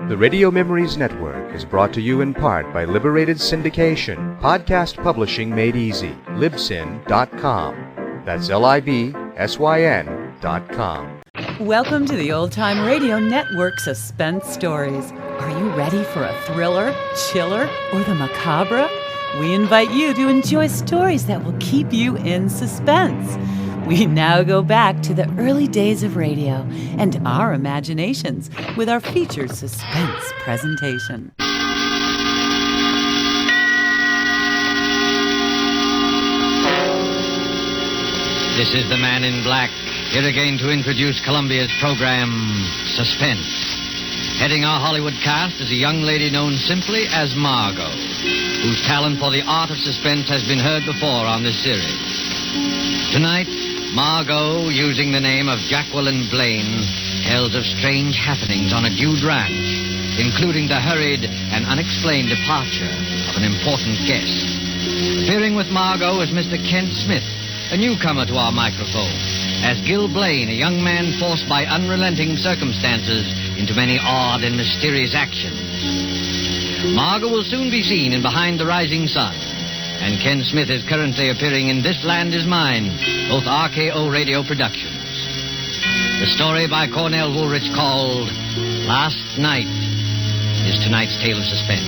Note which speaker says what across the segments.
Speaker 1: The Radio Memories Network is brought to you in part by Liberated Syndication, podcast publishing made easy, libsyn.com. That's LIBSYN.com.
Speaker 2: Welcome to the Old Time Radio Network Suspense Stories. Are you ready for a thriller, chiller, or the macabre? We invite you to enjoy stories that will keep you in suspense. We now go back to the early days of radio and our imaginations with our featured suspense presentation.
Speaker 3: This is the Man in Black, here again to introduce Columbia's program, Suspense. Heading our Hollywood cast is a young lady known simply as Margot, whose talent for the art of suspense has been heard before on this series. Tonight, Margot, using the name of Jacqueline Blaine, tells of strange happenings on a Dude ranch, including the hurried and unexplained departure of an important guest. Appearing with Margot is Mr. Kent Smith, a newcomer to our microphone, as Gil Blaine, a young man forced by unrelenting circumstances into many odd and mysterious actions. Margot will soon be seen in Behind the Rising Sun, and Ken Smith is currently appearing in This Land Is Mine, both RKO radio productions. The story by Cornell Woolrich called Last Night is tonight's tale of suspense.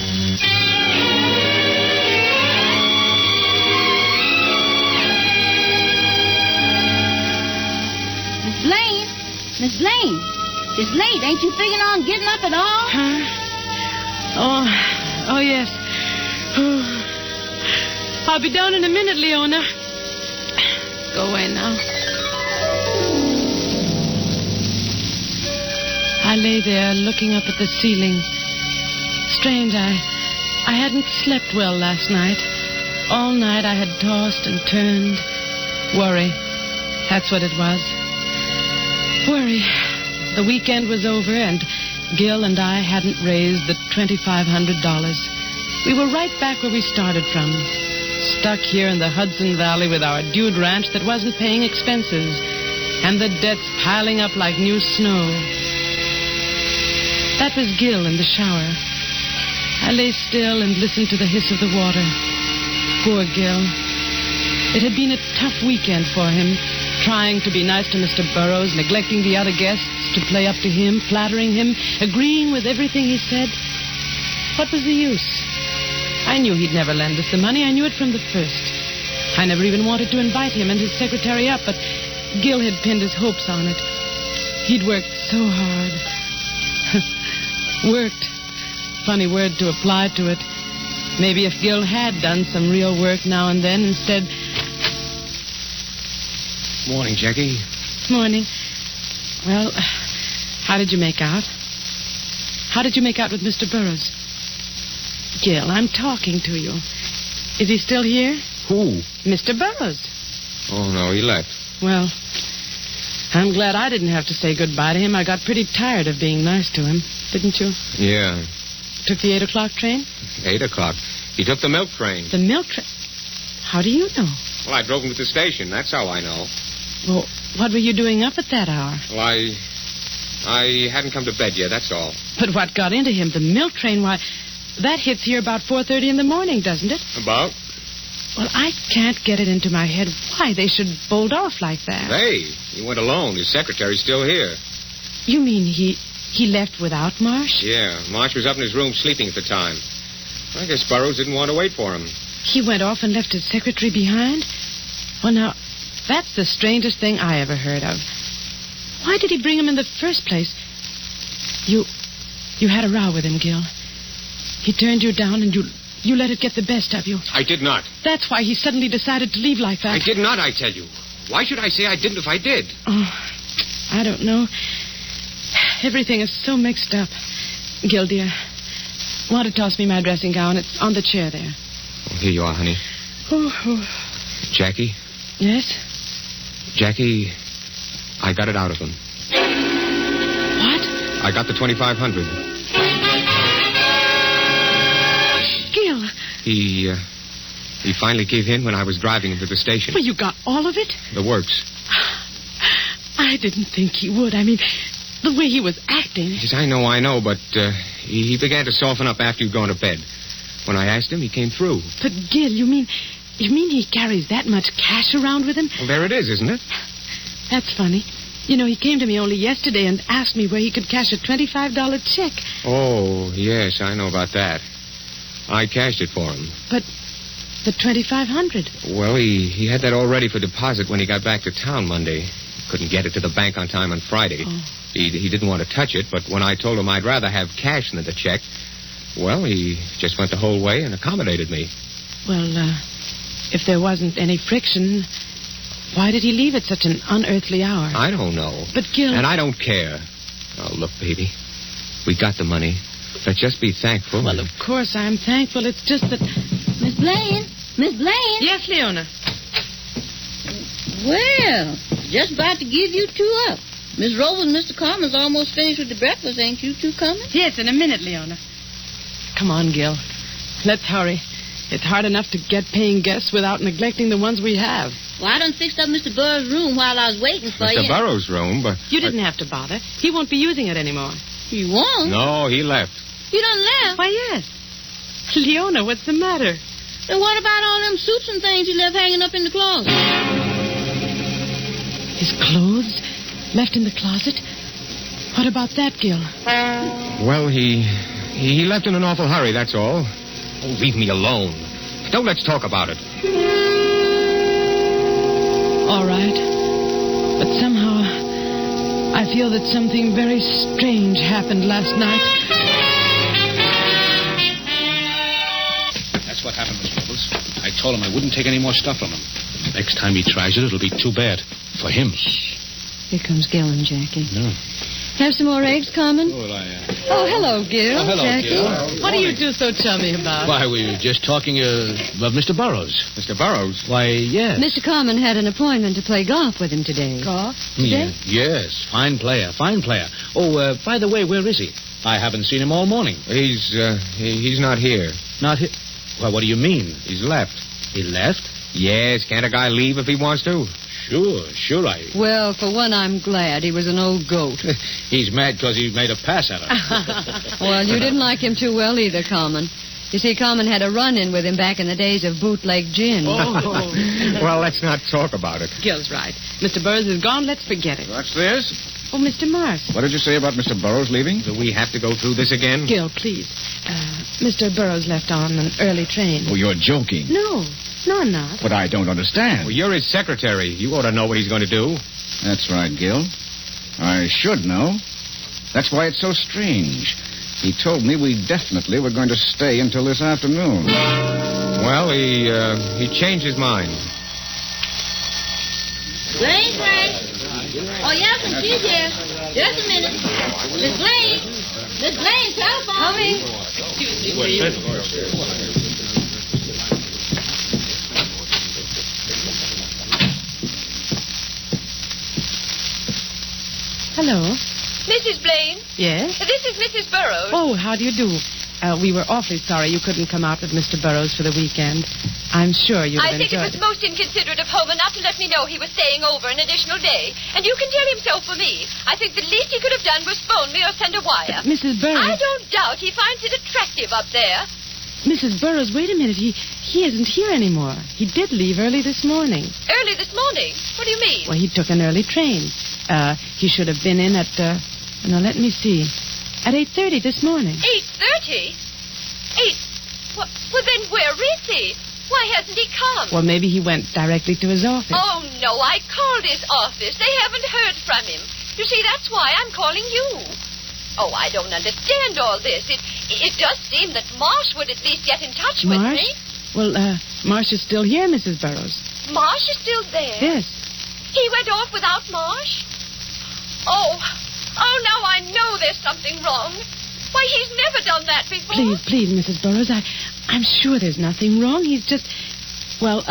Speaker 4: Miss Blaine, it's late. Ain't you figuring on getting up at all?
Speaker 5: Huh? Oh, yes. Oh. I'll be down in a minute, Leona. Go away now. I lay there looking up at the ceiling. Strange, I hadn't slept well last night. All night I had tossed and turned. Worry. That's what it was. Worry. The weekend was over, and Gil and I hadn't raised the $2,500. We were right back where we started from. Stuck here in the Hudson Valley with our dude ranch that wasn't paying expenses, and the debts piling up like new snow. That was Gil in the shower. I lay still and listened to the hiss of the water. Poor Gil. It had been a tough weekend for him, trying to be nice to Mr. Burroughs, neglecting the other guests, to play up to him, flattering him, agreeing with everything he said. What was the use? I knew he'd never lend us the money. I knew it from the first. I never even wanted to invite him and his secretary up, but Gil had pinned his hopes on it. He'd worked so hard. Worked. Funny word to apply to it. Maybe if Gil had done some real work now and then instead...
Speaker 6: Morning, Jackie.
Speaker 5: Morning. Well, how did you make out? How did you make out with Mr. Burroughs? Gil, I'm talking to you. Is he still here?
Speaker 6: Who?
Speaker 5: Mr. Burroughs.
Speaker 6: Oh, no, he left.
Speaker 5: Well, I'm glad I didn't have to say goodbye to him. I got pretty tired of being nice to him, didn't you?
Speaker 6: Yeah.
Speaker 5: Took the 8 o'clock train?
Speaker 6: 8 o'clock. He took the milk train.
Speaker 5: The milk train? How do you know?
Speaker 6: Well, I drove him to the station. That's how I know.
Speaker 5: Well, what were you doing up at that hour?
Speaker 6: Well, I hadn't come to bed yet, that's all.
Speaker 5: But what got into him? The milk train, why, that hits here about 4:30 in the morning, doesn't it?
Speaker 6: About?
Speaker 5: Well, I can't get it into my head why they should bolt off like that.
Speaker 6: He went alone. His secretary's still here.
Speaker 5: You mean he left without Marsh?
Speaker 6: Yeah, Marsh was up in his room sleeping at the time. I guess Burroughs didn't want to wait for him.
Speaker 5: He went off and left his secretary behind? Well, now, that's the strangest thing I ever heard of. Why did he bring him in the first place? You had a row with him, Gil. He turned you down and you let it get the best of you.
Speaker 6: I did not.
Speaker 5: That's why he suddenly decided to leave like that.
Speaker 6: I did not, I tell you. Why should I say I didn't if I did?
Speaker 5: Oh, I don't know. Everything is so mixed up. Gil, dear, want to toss me my dressing gown? It's on the chair there.
Speaker 6: Oh, here you are, honey.
Speaker 5: Oh.
Speaker 6: Jackie?
Speaker 5: Yes?
Speaker 6: Jackie, I got it out of him.
Speaker 5: What?
Speaker 6: I got the $2,500.
Speaker 5: Gil.
Speaker 6: He finally gave in when I was driving him to the station.
Speaker 5: Well, you got all of it?
Speaker 6: The works.
Speaker 5: I didn't think he would. I mean, The way he was acting.
Speaker 6: Yes, I know, but he began to soften up after you'd gone to bed. When I asked him, he came through.
Speaker 5: But, Gil, you mean he carries that much cash around with him?
Speaker 6: Well, there it is, isn't it?
Speaker 5: That's funny. You know, he came to me only yesterday and asked me where he could cash a $25 check.
Speaker 6: Oh, yes, I know about that. I cashed it for him.
Speaker 5: But the $2,500.
Speaker 6: Well, he had that all ready for deposit when he got back to town Monday. Couldn't get it to the bank on time on Friday.
Speaker 5: Oh.
Speaker 6: He didn't want to touch it, but when I told him I'd rather have cash than the check, well, he just went the whole way and accommodated me.
Speaker 5: Well, if there wasn't any friction, why did he leave at such an unearthly hour?
Speaker 6: I don't know.
Speaker 5: But, Gil...
Speaker 6: And I don't care. Oh, look, baby. We got the money. Let's just be thankful.
Speaker 5: Well, of course I'm thankful. It's just that...
Speaker 4: Miss Blaine? Miss Blaine?
Speaker 5: Yes, Leona.
Speaker 4: Well, just about to give you two up. Miss Rose and Mr. Carmen's almost finished with the breakfast. Ain't you two coming?
Speaker 5: Yes, in a minute, Leona. Come on, Gil. Let's hurry. It's hard enough to get paying guests without neglecting the ones we have.
Speaker 4: Well, I done fixed up Mr. Burroughs' room while I was waiting for you.
Speaker 6: Mr. Burroughs' room, but...
Speaker 5: You didn't have to bother. He won't be using it anymore.
Speaker 4: You won't?
Speaker 6: No, he left.
Speaker 4: You done left?
Speaker 5: Why, yes. Leona, what's the matter?
Speaker 4: Then what about all them suits and things he left hanging up in the closet?
Speaker 5: His clothes left in the closet? What about that, Gil?
Speaker 6: Well, he left in an awful hurry, that's all. Oh, leave me alone. Don't let's talk about it.
Speaker 5: All right. But somehow I feel that something very strange happened last night.
Speaker 7: That's what happened, Miss Bubbles. I told him I wouldn't take any more stuff from him. Next time he tries it, it'll be too bad. For him.
Speaker 8: Here comes Gil and Jackie.
Speaker 7: No.
Speaker 8: Have some more eggs, Carmen?
Speaker 7: Oh,
Speaker 8: hello, Gil.
Speaker 7: Oh, hello,
Speaker 8: Jackie.
Speaker 7: Gil.
Speaker 5: What do you do so chummy about?
Speaker 7: Why, we were just talking of Mr. Burroughs.
Speaker 6: Mr. Burroughs?
Speaker 7: Why, yes.
Speaker 8: Mr. Carmen had an appointment to play golf with him today.
Speaker 5: Golf?
Speaker 7: Yeah, yes, fine player. Oh, by the way, where is he? I haven't seen him all morning.
Speaker 6: He's not here.
Speaker 7: Not here? Well, what do you mean?
Speaker 6: He's left.
Speaker 7: He left?
Speaker 6: Yes, can't a guy leave if he wants to?
Speaker 7: Sure,
Speaker 8: Well, for one, I'm glad. He was an old goat.
Speaker 7: He's mad because he made a pass at her.
Speaker 8: Well, you didn't like him too well either, Carmen. You see, Carmen had a run-in with him back in the days of bootleg gin.
Speaker 5: Oh.
Speaker 6: Well, let's not talk about it.
Speaker 5: Gil's right. Mr. Burroughs is gone. Let's forget it.
Speaker 9: What's this?
Speaker 5: Oh, Mr. Marsh.
Speaker 9: What did you say about Mr. Burroughs leaving?
Speaker 6: Do we have to go through this again?
Speaker 5: Gil, please. Mr. Burroughs left on an early train.
Speaker 9: Oh, you're joking.
Speaker 5: No, I'm not.
Speaker 9: But I don't understand.
Speaker 6: Well, you're his secretary. You ought to know what he's going to do.
Speaker 9: That's right, Gil. I should know. That's why it's so strange. He told me we definitely were going to stay until this afternoon.
Speaker 6: Well, he changed his mind.
Speaker 4: Blaine, Frank. Oh, yes, and she's here. Just a minute. Miss Blaine. Miss Blaine, telephone.
Speaker 8: Coming.
Speaker 5: Excuse me, please. Hello.
Speaker 10: Mrs. Blaine?
Speaker 5: Yes?
Speaker 10: This is Mrs. Burroughs.
Speaker 5: Oh, how do you do? We were awfully sorry you couldn't come out with Mr. Burroughs for the weekend. I'm sure you'd have
Speaker 10: I think it
Speaker 5: enjoyed
Speaker 10: was most inconsiderate of Homer not to let me know he was staying over an additional day. And you can tell him so for me. I think the least he could have done was phone me or send a wire.
Speaker 5: Mrs. Burroughs...
Speaker 10: I don't doubt he finds it attractive up there.
Speaker 5: Mrs. Burroughs, wait a minute. He isn't here anymore. He did leave early this morning.
Speaker 10: Early this morning? What do you mean?
Speaker 5: Well, he took an early train. He should have been in at, now let me see, at 8:30 this morning.
Speaker 10: 8:30? Well, then where is he? Why hasn't he come?
Speaker 5: Well, maybe he went directly to his office.
Speaker 10: Oh, no, I called his office. They haven't heard from him. You see, that's why I'm calling you. Oh, I don't understand all this. It does seem that Marsh would at least get in touch with
Speaker 5: Marsh?
Speaker 10: me.
Speaker 5: Well, Marsh is still here, Mrs. Burroughs.
Speaker 10: Marsh is still there?
Speaker 5: Yes.
Speaker 10: He went off without Marsh? Oh, now I know there's something wrong. Why, he's never done that before.
Speaker 5: Please, Mrs. Burroughs, I'm sure there's nothing wrong. He's just... Well,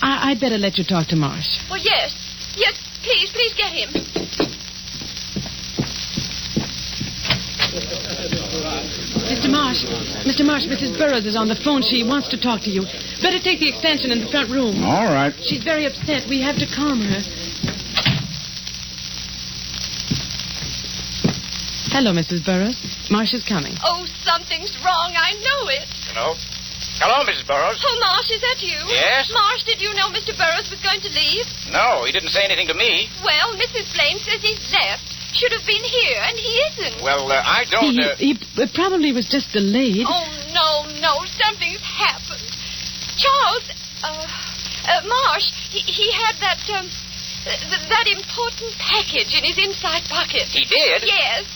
Speaker 5: I'd better let you talk to Marsh.
Speaker 10: Well, yes, please get him.
Speaker 5: Mr. Marsh, Mrs. Burroughs is on the phone. She wants to talk to you. Better take the extension in the front room.
Speaker 9: All right.
Speaker 5: She's very upset. We have to calm her. Hello, Mrs. Burroughs. Marsh is coming.
Speaker 10: Oh, something's wrong. I know it.
Speaker 9: Hello? Hello, Mrs. Burroughs.
Speaker 10: Oh, Marsh, is that you?
Speaker 9: Yes?
Speaker 10: Marsh, did you know Mr. Burroughs was going to leave?
Speaker 9: No, he didn't say anything to me.
Speaker 10: Well, Mrs. Blaine says he's left. Should have been here, and he isn't.
Speaker 9: Well, I don't...
Speaker 5: He probably was just delayed.
Speaker 10: Oh, no. Something's happened. Charles, Marsh, he had that important package in his inside pocket.
Speaker 9: He did?
Speaker 10: Yes.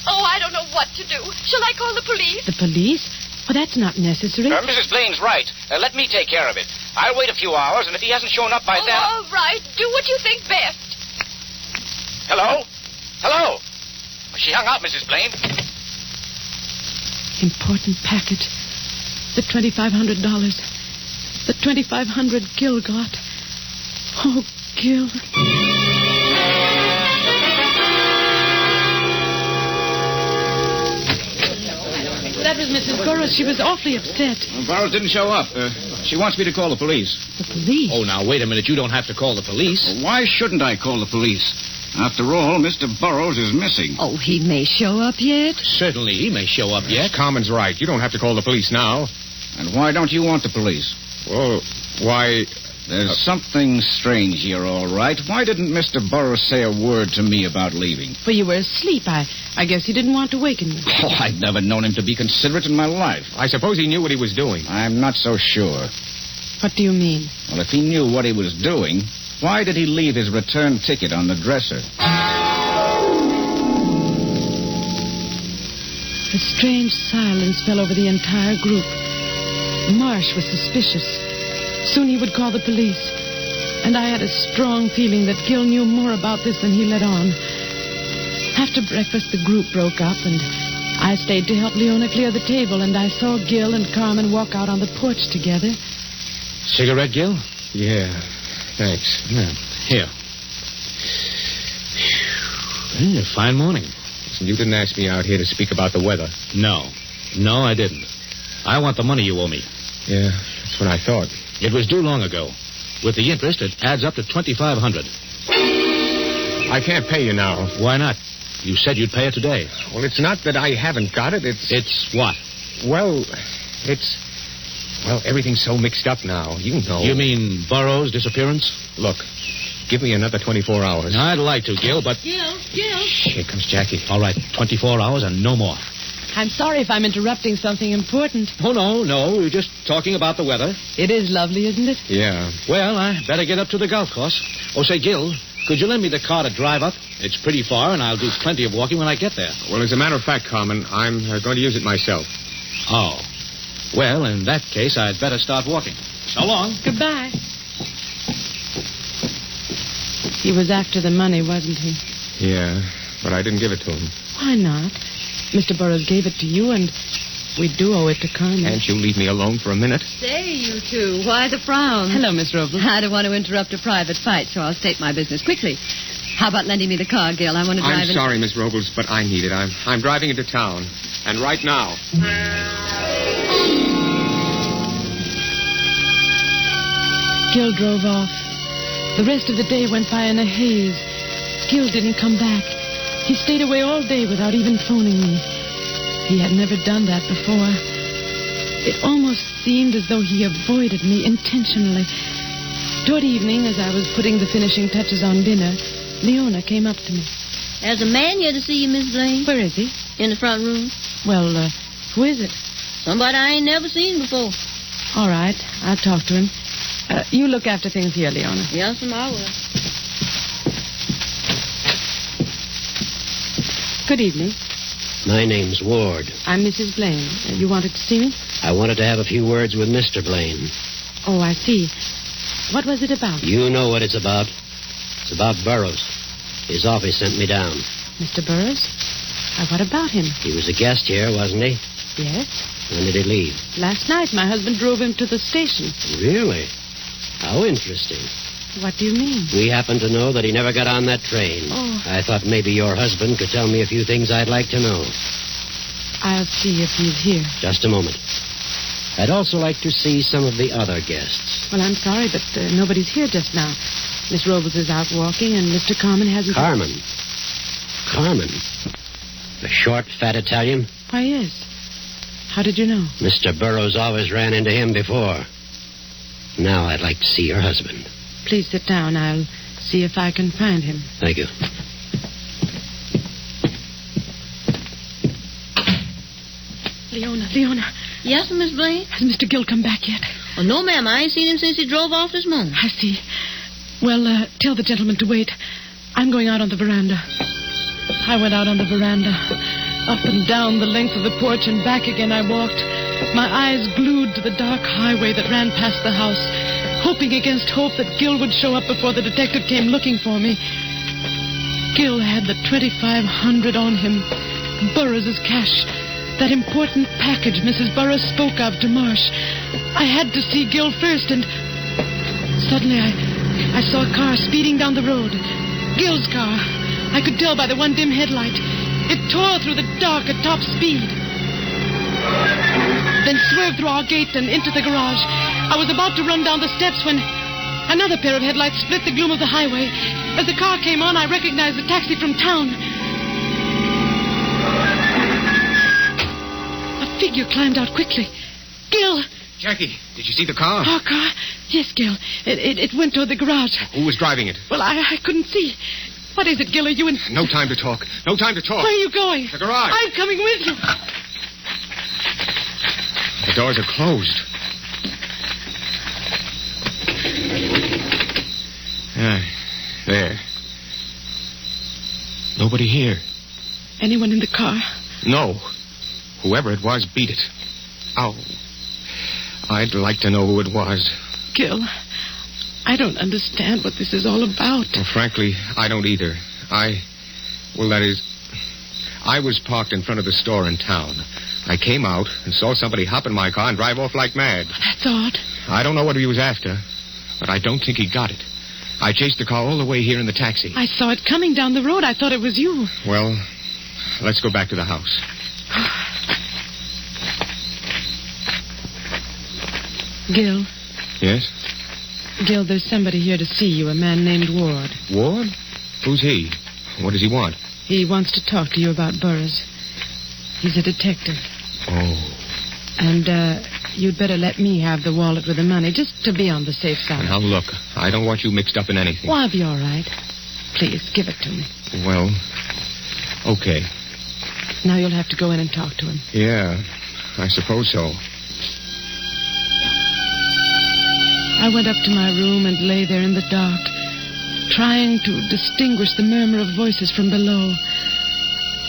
Speaker 10: Oh, I don't know what to do. Shall I call the police?
Speaker 5: The police? Oh, that's not necessary.
Speaker 9: Mrs. Blaine's right. Let me take care of it. I'll wait a few hours, and if he hasn't shown up by then...
Speaker 10: All right. Do what you think best.
Speaker 9: Hello? Hello? She hung up, Mrs. Blaine.
Speaker 5: Important package. The $2,500. The $2,500 Gil got. Oh, Gil. That was Mrs. Burroughs. She was awfully upset.
Speaker 9: Well, Burroughs didn't show up. She wants me to call the police.
Speaker 5: The police?
Speaker 7: Oh, now, wait a minute. You don't have to call the police.
Speaker 9: Well, why shouldn't I call the police? After all, Mr. Burroughs is missing.
Speaker 8: Oh, he may show up yet.
Speaker 7: Certainly, he may show up yet.
Speaker 6: Carmen's right. You don't have to call the police now.
Speaker 9: And why don't you want the police?
Speaker 6: Well, why...
Speaker 9: There's something strange here, all right. Why didn't Mr. Burroughs say a word to me about leaving?
Speaker 5: Well, you were asleep. I guess he didn't want to waken you.
Speaker 9: Oh, I've never known him to be considerate in my life.
Speaker 6: I suppose he knew what he was doing.
Speaker 9: I'm not so sure.
Speaker 5: What do you mean?
Speaker 9: Well, if he knew what he was doing, why did he leave his return ticket on the dresser?
Speaker 5: A strange silence fell over the entire group. Marsh was suspicious. Soon he would call the police. And I had a strong feeling that Gil knew more about this than he let on. After breakfast, the group broke up, and I stayed to help Leona clear the table, and I saw Gil and Carmen walk out on the porch together.
Speaker 7: Cigarette, Gil?
Speaker 6: Yeah, thanks.
Speaker 7: Yeah. Here. A fine morning.
Speaker 6: Listen, you didn't ask me out here to speak about the weather.
Speaker 7: No, I didn't. I want the money you owe me.
Speaker 6: Yeah, that's what I thought.
Speaker 7: It was due long ago. With the interest, it adds up to $2,500.
Speaker 6: I can't pay you now.
Speaker 7: Why not? You said you'd pay it today.
Speaker 6: Well, it's not that I haven't got it.
Speaker 7: It's what?
Speaker 6: Well, everything's so mixed up now. You know.
Speaker 7: You mean Burroughs' disappearance?
Speaker 6: Look, give me another 24 hours.
Speaker 7: I'd like to, Gil, but...
Speaker 10: Gil.
Speaker 6: Here comes Jackie.
Speaker 7: All right, 24 hours and no more.
Speaker 5: I'm sorry if I'm interrupting something important.
Speaker 7: Oh, no. We're just talking about the weather.
Speaker 5: It is lovely, isn't it?
Speaker 6: Yeah.
Speaker 7: Well, I better get up to the golf course. Oh, say, Gil, could you lend me the car to drive up? It's pretty far, and I'll do plenty of walking when I get there.
Speaker 6: Well, as a matter of fact, Carmen, I'm going to use it myself.
Speaker 7: Oh. Well, in that case, I'd better start walking. So long.
Speaker 5: Goodbye. He was after the money, wasn't he?
Speaker 6: Yeah, but I didn't give it to him.
Speaker 5: Why not? Mr. Burroughs gave it to you, and we do owe it to Carmen.
Speaker 6: Can't you leave me alone for a minute?
Speaker 8: Say, you two, why the frown?
Speaker 5: Hello, Miss Robles.
Speaker 8: I don't want to interrupt a private fight, so I'll state my business quickly. How about lending me the car, Gil? I want to drive
Speaker 6: I'm sorry, Miss Robles, but I need it. I'm driving into town, and right now.
Speaker 5: Gil drove off. The rest of the day went by in a haze. Gil didn't come back. He stayed away all day without even phoning me. He had never done that before. It almost seemed as though he avoided me intentionally. Toward evening, as I was putting the finishing touches on dinner, Leona came up to me.
Speaker 4: There's a man here to see you, Miss Blaine.
Speaker 5: Where is he?
Speaker 4: In the front room.
Speaker 5: Well, who is it?
Speaker 4: Somebody I ain't never seen before.
Speaker 5: All right, I'll talk to him. You look after things here, Leona.
Speaker 4: Yes, ma'am, I will.
Speaker 5: Good evening.
Speaker 11: My name's Ward.
Speaker 5: I'm Mrs. Blaine. You wanted to see me?
Speaker 11: I wanted to have a few words with Mr. Blaine.
Speaker 5: Oh, I see. What was it about?
Speaker 11: You know what it's about. It's about Burroughs. His office sent me down.
Speaker 5: Mr. Burroughs? What about him?
Speaker 11: He was a guest here, wasn't he?
Speaker 5: Yes.
Speaker 11: When did he leave?
Speaker 5: Last night. My husband drove him to the station.
Speaker 11: Really? How interesting.
Speaker 5: What do you mean?
Speaker 11: We happen to know that he never got on that train.
Speaker 5: Oh.
Speaker 11: I thought maybe your husband could tell me a few things I'd like to know.
Speaker 5: I'll see if he's here.
Speaker 11: Just a moment. I'd also like to see some of the other guests.
Speaker 5: Well, I'm sorry, but nobody's here just now. Miss Robles is out walking, and Mr. Carmen hasn't...
Speaker 11: Carmen? The short, fat Italian?
Speaker 5: Why, yes. How did you know?
Speaker 11: Mr. Burroughs always ran into him before. Now I'd like to see your husband.
Speaker 5: Please sit down. I'll see if I can find him.
Speaker 11: Thank you.
Speaker 5: Leona.
Speaker 4: Yes, Miss Blaine?
Speaker 5: Has Mr. Gill come back yet?
Speaker 4: Oh, no, ma'am. I ain't seen him since he drove off this morning.
Speaker 5: I see. Well, tell the gentleman to wait. I'm going out on the veranda. I went out on the veranda. Up and down the length of the porch and back again I walked, my eyes glued to the dark highway that ran past the house, hoping against hope that Gill would show up before the detective came looking for me. Gill had the $2,500 on him, Burroughs' cash, that important package Mrs. Burroughs spoke of to Marsh. I had to see Gill first, and suddenly I saw a car speeding down the road. Gill's car. I could tell by the one dim headlight. It tore through the dark at top speed. Then swerved through our gate and into the garage. I was about to run down the steps when another pair of headlights split the gloom of the highway. As the car came on, I recognized the taxi from town. A figure climbed out quickly. Gill!
Speaker 6: Jackie, did you see the car?
Speaker 5: Our car? Yes, Gill. It went toward the garage.
Speaker 6: Who was driving it?
Speaker 5: Well, I couldn't see. What is it, Gill? Are you in...
Speaker 6: No time to talk. No time to talk.
Speaker 5: Where are you going?
Speaker 6: The garage.
Speaker 5: I'm coming with you.
Speaker 6: The doors are closed. There. Nobody here.
Speaker 5: Anyone in the car?
Speaker 6: No. Whoever it was, beat it. Oh. I'd like to know who it was.
Speaker 5: Gill, I don't understand what this is all about.
Speaker 6: Well, frankly, I don't either. I was parked in front of the store in town. I came out and saw somebody hop in my car and drive off like mad.
Speaker 5: That's odd.
Speaker 6: I don't know what he was after, but I don't think he got it. I chased the car all the way here in the taxi.
Speaker 5: I saw it coming down the road. I thought it was you.
Speaker 6: Well, let's go back to the house.
Speaker 5: Gill.
Speaker 6: Yes?
Speaker 5: Gill, there's somebody here to see you, a man named Ward.
Speaker 6: Ward? Who's he? What does he want?
Speaker 5: He wants to talk to you about Burroughs. He's a detective.
Speaker 6: Oh.
Speaker 5: And, you'd better let me have the wallet with the money, just to be on the safe side.
Speaker 6: Now, look, I don't want you mixed up in anything.
Speaker 5: Well, I'll be all right. Please, give it to me.
Speaker 6: Well, okay.
Speaker 5: Now you'll have to go in and talk to him.
Speaker 6: Yeah, I suppose so.
Speaker 5: I went up to my room and lay there in the dark, trying to distinguish the murmur of voices from below.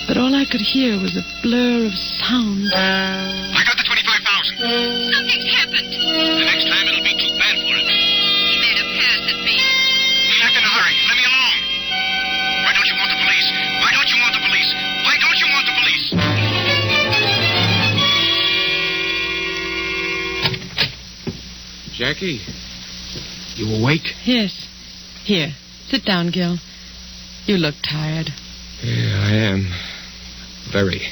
Speaker 5: But all I could hear was a blur of sound.
Speaker 12: I got the 25,000.
Speaker 10: Something's happened.
Speaker 12: The next time it'll be too bad for him.
Speaker 10: He made a pass at me.
Speaker 12: Act in a hurry. Let me alone. Why don't you want the police? Why don't you want the police? Why don't you want the police?
Speaker 6: Jackie, you awake?
Speaker 5: Yes. Here, sit down, Gil. You look tired.
Speaker 6: Yeah, I am. Very.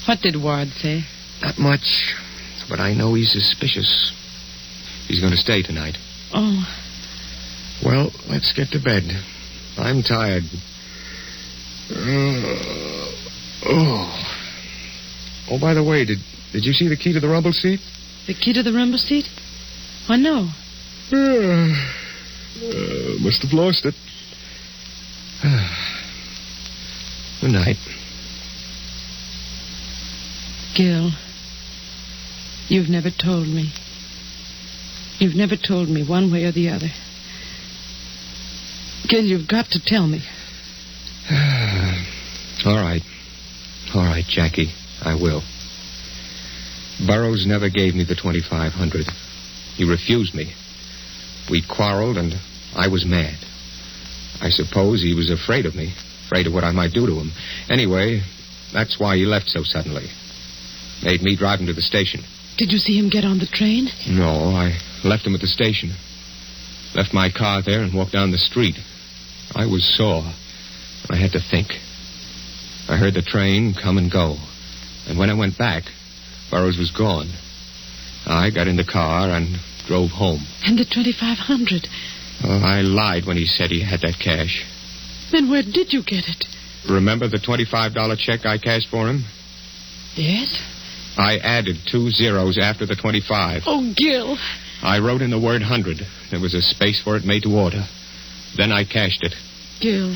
Speaker 5: What did Ward say?
Speaker 6: Not much, but I know he's suspicious. He's going to stay tonight.
Speaker 5: Oh.
Speaker 6: Well, let's get to bed. I'm tired. Oh, by the way, did you see the key to the rumble seat?
Speaker 5: The key to the rumble seat? Why, no.
Speaker 6: Must have lost it. Good night.
Speaker 5: Gil, you've never told me. You've never told me one way or the other. Gil, you've got to tell me.
Speaker 6: All right, Jackie, I will. Burroughs never gave me the 2,500. He refused me. We quarreled, and I was mad. I suppose he was afraid of me, afraid of what I might do to him. Anyway, that's why he left so suddenly. Made me drive him to the station.
Speaker 5: Did you see him get on the train?
Speaker 6: No, I left him at the station. Left my car there and walked down the street. I was sore. I had to think. I heard the train come and go. And when I went back, Burroughs was gone. I got in the car and drove home.
Speaker 5: And the 2,500?
Speaker 6: Oh, I lied when he said he had that cash.
Speaker 5: Then where did you get it?
Speaker 6: Remember the $25 check I cashed for him?
Speaker 5: Yes?
Speaker 6: I added 2 zeros after the 25.
Speaker 5: Oh, Gil.
Speaker 6: I wrote in the word 100. There was a space for it made to order. Then I cashed it.
Speaker 5: Gil.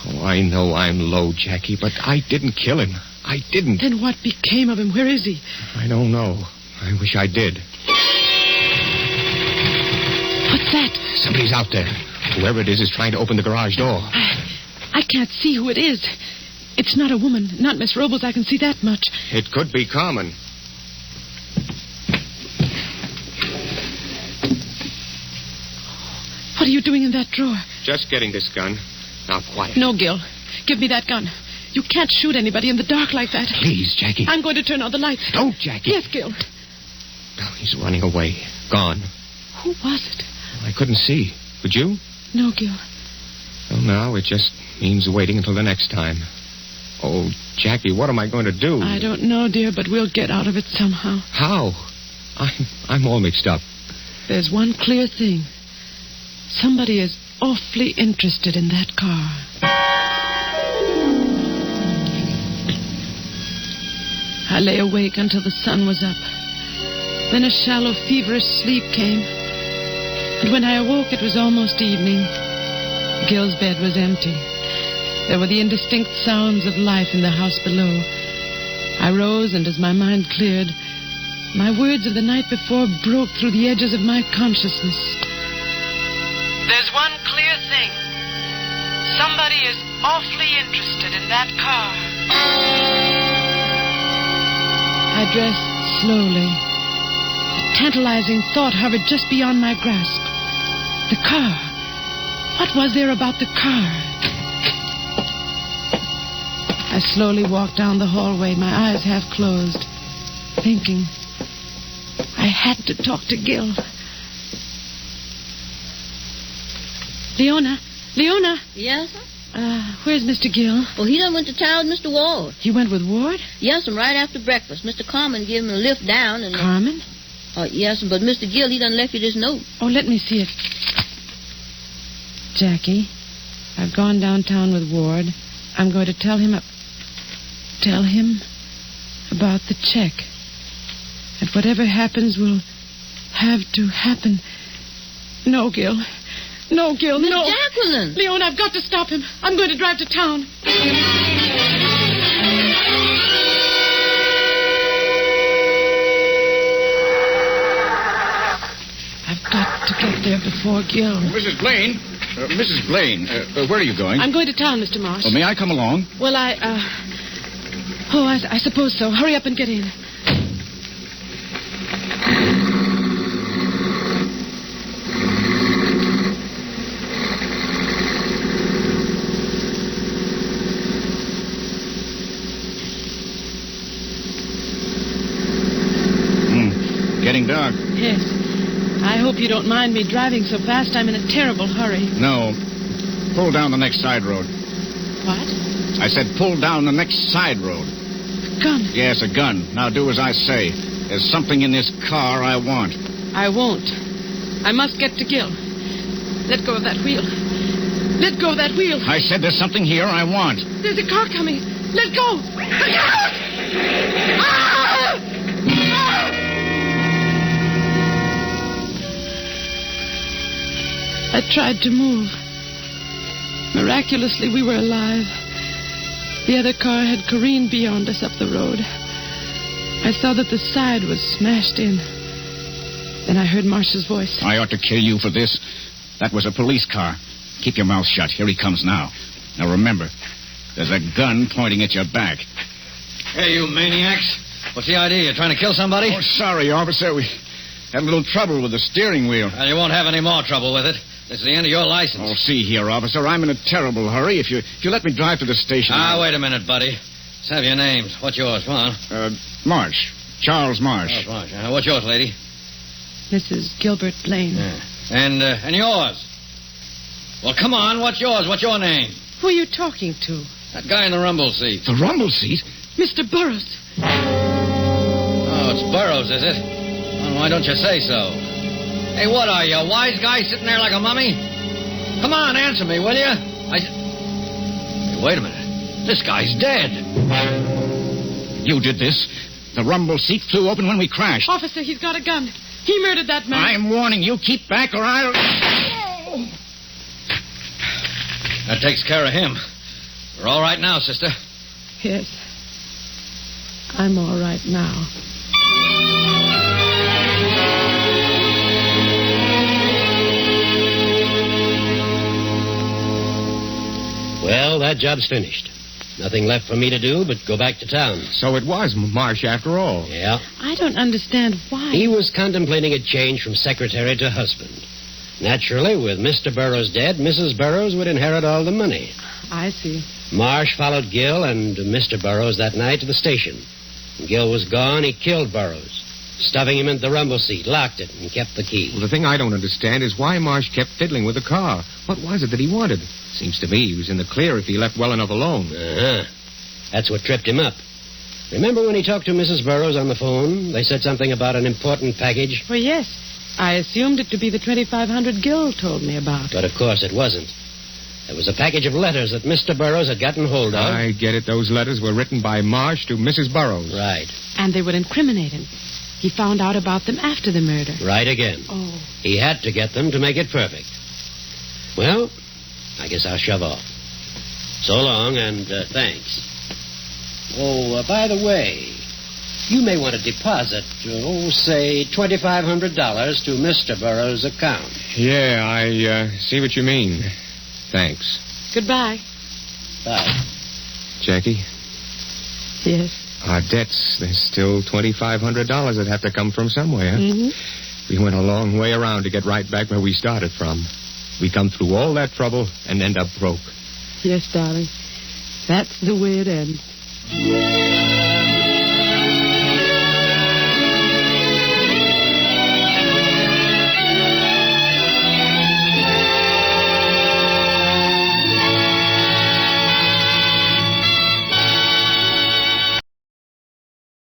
Speaker 6: Oh, I know I'm low, Jackie, but I didn't kill him. I didn't.
Speaker 5: Then what became of him? Where is he?
Speaker 6: I don't know. I wish I did.
Speaker 5: What's that?
Speaker 6: Somebody's out there. Whoever it is trying to open the garage door.
Speaker 5: I can't see who it is. It's not a woman, not Miss Robles. I can see that much.
Speaker 6: It could be Carmen.
Speaker 5: What are you doing in that drawer?
Speaker 6: Just getting this gun. Now, quiet.
Speaker 5: No, Gil. Give me that gun. You can't shoot anybody in the dark like that.
Speaker 6: Please, Jackie.
Speaker 5: I'm going to turn on the lights.
Speaker 6: Don't, Jackie.
Speaker 5: Yes, Gil.
Speaker 6: No, he's running away. Gone.
Speaker 5: Who was it?
Speaker 6: I couldn't see. Could you?
Speaker 5: No, Gil.
Speaker 6: Well, now it just means waiting until the next time. Oh, Jackie, what am I going to do?
Speaker 5: I don't know, dear, but we'll get out of it somehow.
Speaker 6: How? I'm all mixed up.
Speaker 5: There's one clear thing. Somebody is awfully interested in that car. I lay awake until the sun was up. Then a shallow, feverish sleep came. And when I awoke, it was almost evening. Gil's bed was empty. There were the indistinct sounds of life in the house below. I rose, and as my mind cleared, my words of the night before broke through the edges of my consciousness. There's one clear thing. Somebody is awfully interested in that car. I dressed slowly. A tantalizing thought hovered just beyond my grasp. The car. What was there about the car? I slowly walked down the hallway, my eyes half closed, thinking. I had to talk to Gil. Leona?
Speaker 4: Yes, sir?
Speaker 5: Where's Mr. Gill?
Speaker 4: Well, he done went to town with Mr. Ward.
Speaker 5: He went with Ward?
Speaker 4: Yes, and right after breakfast. Mr. Carmen gave him a lift down and...
Speaker 5: Carmen?
Speaker 4: Oh, yes, but Mr. Gill, he done left you this note.
Speaker 5: Oh, let me see it. Jackie, I've gone downtown with Ward. I'm going to tell him about the check. And whatever happens will have to happen. No, Gil. No, Gil,
Speaker 4: Miss
Speaker 5: no.
Speaker 4: Jacqueline.
Speaker 5: Leon, I've got to stop him. I'm going to drive to town. I've got to get there before Gil.
Speaker 9: Mrs. Blaine. Mrs. Blaine, where are you going?
Speaker 5: I'm going to town, Mr. Marsh.
Speaker 9: May I come along?
Speaker 5: Well, I suppose so. Hurry up and get in.
Speaker 9: Getting dark.
Speaker 5: Yes. I hope you don't mind me driving so fast. I'm in a terrible hurry.
Speaker 9: No. Pull down the next side road.
Speaker 5: What?
Speaker 9: I said pull down the next side road.
Speaker 5: A gun?
Speaker 9: Yes, a gun. Now do as I say. There's something in this car I want.
Speaker 5: I won't. I must get to Gil. Let go of that wheel. Let go of that wheel.
Speaker 9: I said there's something here I want.
Speaker 5: There's a car coming. Let go. Look out! Ah! I tried to move. Miraculously, we were alive. The other car had careened beyond us up the road. I saw that the side was smashed in. Then I heard Marsh's voice.
Speaker 9: I ought to kill you for this. That was a police car. Keep your mouth shut. Here he comes now. Now remember, there's a gun pointing at your back.
Speaker 3: Hey, you maniacs. What's the idea? You trying to kill somebody?
Speaker 9: Oh, sorry, officer. We had a little trouble with the steering wheel.
Speaker 3: Well, you won't have any more trouble with it. This is the end of your license.
Speaker 9: Oh, see here, officer. I'm in a terrible hurry. If you let me drive to the station...
Speaker 3: Wait a minute, buddy. Let's have your names. What's yours? Come on.
Speaker 9: Marsh. Charles Marsh.
Speaker 3: Marsh. What's yours, lady?
Speaker 5: Mrs. Gilbert Blaine.
Speaker 3: Yeah. And yours? Well, come on. What's yours? What's your name?
Speaker 5: Who are you talking to?
Speaker 3: That guy in the rumble seat.
Speaker 9: The rumble seat?
Speaker 5: Mr. Burroughs.
Speaker 3: Oh, it's Burroughs, is it? Well, why don't you say so? Hey, what are you, a wise guy sitting there like a mummy? Come on, answer me, will you? Hey, wait a minute.
Speaker 7: This guy's dead.
Speaker 9: You did this. The rumble seat flew open when we crashed.
Speaker 5: Officer, he's got a gun. He murdered that man.
Speaker 9: I'm warning you. Keep back or I'll...
Speaker 7: That takes care of him. We're all right now, sister.
Speaker 5: Yes. I'm all right now.
Speaker 11: Well, that job's finished. Nothing left for me to do but go back to town.
Speaker 6: So it was Marsh after all.
Speaker 11: Yeah.
Speaker 5: I don't understand why.
Speaker 11: He was contemplating a change from secretary to husband. Naturally, with Mr. Burroughs dead, Mrs. Burroughs would inherit all the money.
Speaker 5: I see.
Speaker 11: Marsh followed Gill and Mr. Burroughs that night to the station. When Gill was gone, he killed Burroughs, stuffing him into the rumble seat, locked it, and kept the key.
Speaker 6: Well, the thing I don't understand is why Marsh kept fiddling with the car. What was it that he wanted? Seems to me he was in the clear if he left well enough alone.
Speaker 11: Uh-huh. That's what tripped him up. Remember when he talked to Mrs. Burroughs on the phone? They said something about an important package?
Speaker 5: Well, yes. I assumed it to be the 2,500 Gill told me about.
Speaker 11: But, of course, it wasn't. It was a package of letters that Mr. Burroughs had gotten hold of.
Speaker 6: I get it. Those letters were written by Marsh to Mrs. Burroughs.
Speaker 11: Right.
Speaker 5: And they would incriminate him. He found out about them after the murder.
Speaker 11: Right again.
Speaker 5: Oh.
Speaker 11: He had to get them to make it perfect. Well, I guess I'll shove off. So long, and thanks. Oh, by the way, you may want to deposit, say, $2,500 to Mr. Burroughs' account.
Speaker 6: Yeah, I see what you mean. Thanks.
Speaker 5: Goodbye.
Speaker 11: Bye.
Speaker 6: Jackie?
Speaker 5: Yes?
Speaker 6: Our debts, there's still $2,500 that have to come from somewhere.
Speaker 5: Mm-hmm.
Speaker 6: We went a long way around to get right back where we started from. We come through all that trouble and end up broke.
Speaker 5: Yes, darling. That's the way it ends.